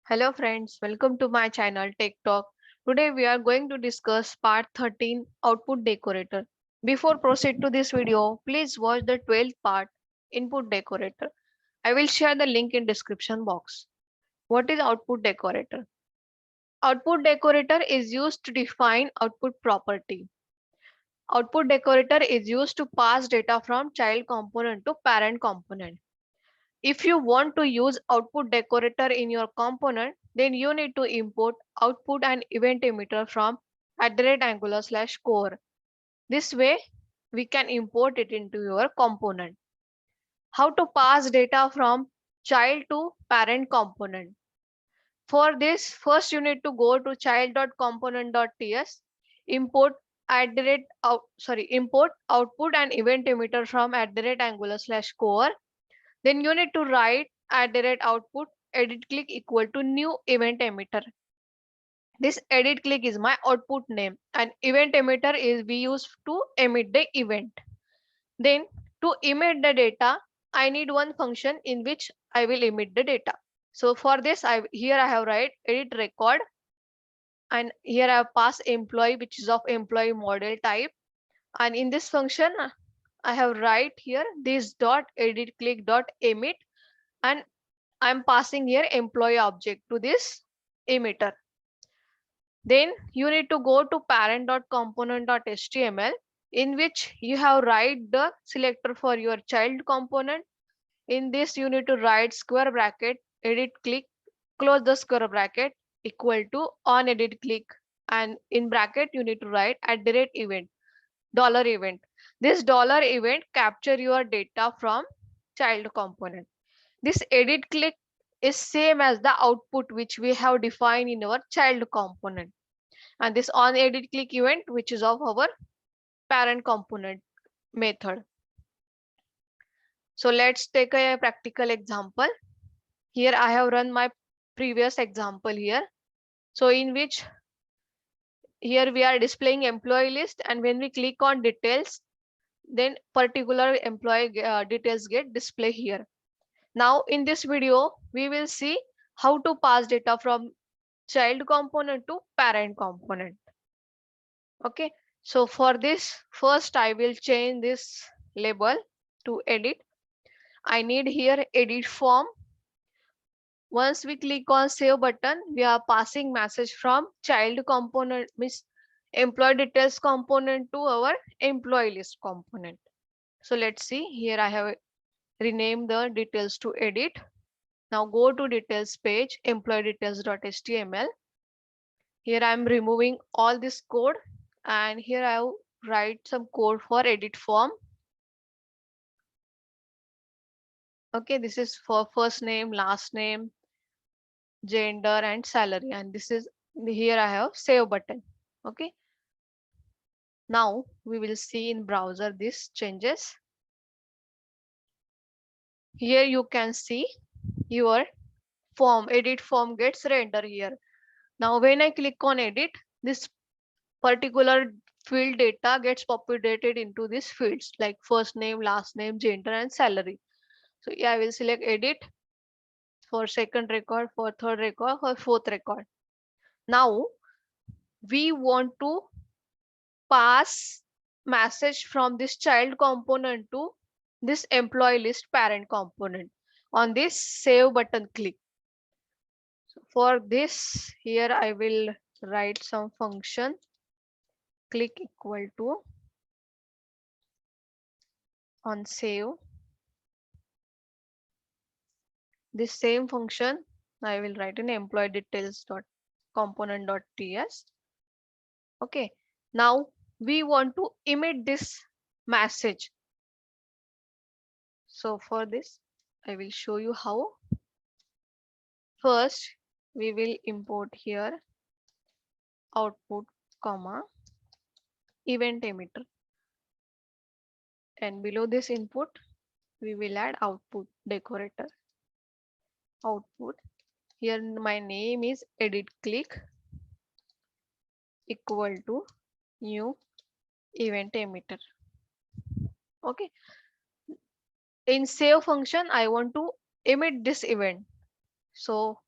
Hello friends, welcome to my channel Tech Talk. Today we are going to discuss part 13 Output Decorator. Before proceed to this video, please watch the 12th part Input Decorator. I will share the link in description box. What is Output Decorator? Output Decorator is used to define output property. Output Decorator is used to pass data from child component to parent component. If you want to use output decorator in your component, then you need to import output and event emitter from @angular/core. This way, we can import it into your component. How to pass data from child to parent component? For this, first you need to go to child.component.ts, import import output and event emitter from @angular/core. Then you need to write @output edit click equal to new event emitter. This edit click is my output name and event emitter is we use to emit the event. Then to emit the data, I need one function in which I will emit the data. So for this, I have write edit record, and here I have pass employee which is of employee model type, and in this function I have write here this dot edit click dot emit, and I'm passing here employee object to this emitter. Then you need to go to parent.component.html, in which you have write the selector for your child component. In this you need to write square bracket edit click, close the square bracket, equal to on edit click, and in bracket you need to write @event $event. This $event capture your data from child component. This edit click is same as the output which we have defined in our child component, and this on edit click event which is of our parent component method. So let's take a practical example. Here I have run my previous example here. So in which here we are displaying employee list, and when we click on details, then particular employee details get display here. Now in this video, we will see how to pass data from child component to parent component. Okay, so for this, first I will change this label to edit. I need here edit form. Once we click on save button, we are passing message from child component, means employee details component, to our employee list component. So let's see, here I have renamed the details to edit. Now go to details page, employee details.html. Here I am removing all this code, and here I will write some code for edit form. Okay, this is for first name, last name, gender, and salary, and this is here I have save button. Okay, now we will see in browser these changes. Here you can see your form, edit form gets rendered here. Now when I click on edit, this particular field data gets populated into these fields like first name, last name, gender, and salary. So yeah, I will select edit for second record, for third record, for fourth record. Now we want to pass message from this child component to this employee list parent component. On this save button click. So for this, here I will write some function click equal to on save. This same function I will write in employee details dot component dot ts. Okay, now we want to emit this message. So for this, I will show you how. First, we will import here output comma event emitter, and below this input we will add output decorator. Output, here my name is edit click equal to new event emitter. Okay, in save function I want to emit this event. So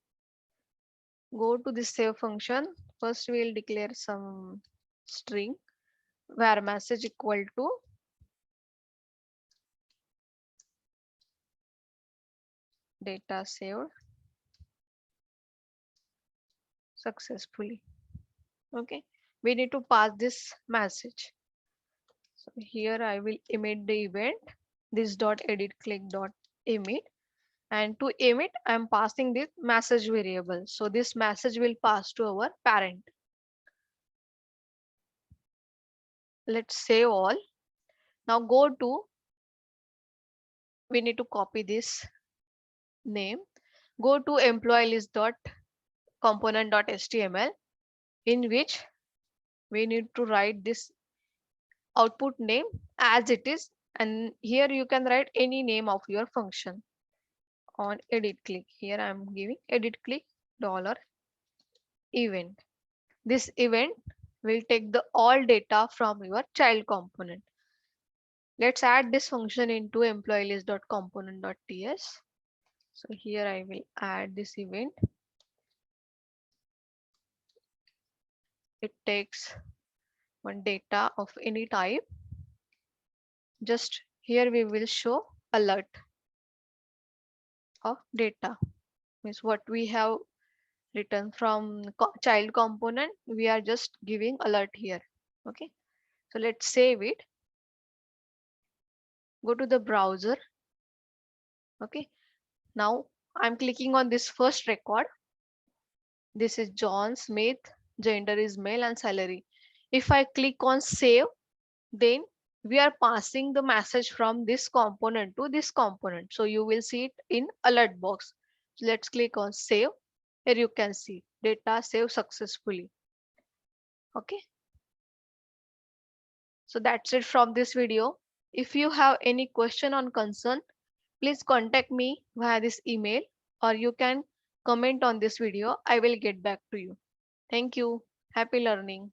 Go to the save function. First we'll declare some string where message equal to data saved successfully. Okay, we need to pass this message. So here I will emit the event, this dot edit click dot emit, and to emit I'm passing this message variable. So this message will pass to our parent. Let's save all. Now go to, we need to copy this name. Go to employee list dot component dot html, in which we need to write this output name as it is, and here you can write any name of your function. On edit click, here I am giving edit click dollar event. This event will take the all data from your child component. Let's add this function into employee list dot component dot ts. So here I will add this event. It takes one data of any type. Just here we will show alert of data, means what we have written from child component, we are just giving alert here. Okay, so let's save it. Go to the browser. Okay, now I'm clicking on this first record. This is John Smith, gender is male and salary. If I click on save, then we are passing the message from this component to this component. So you will see it in alert box. So let's click on save. Here you can see data save successfully. Okay, so that's it from this video. If you have any question or concern, please contact me via this email, or you can comment on this video. I will get back to you. Thank you. Happy learning.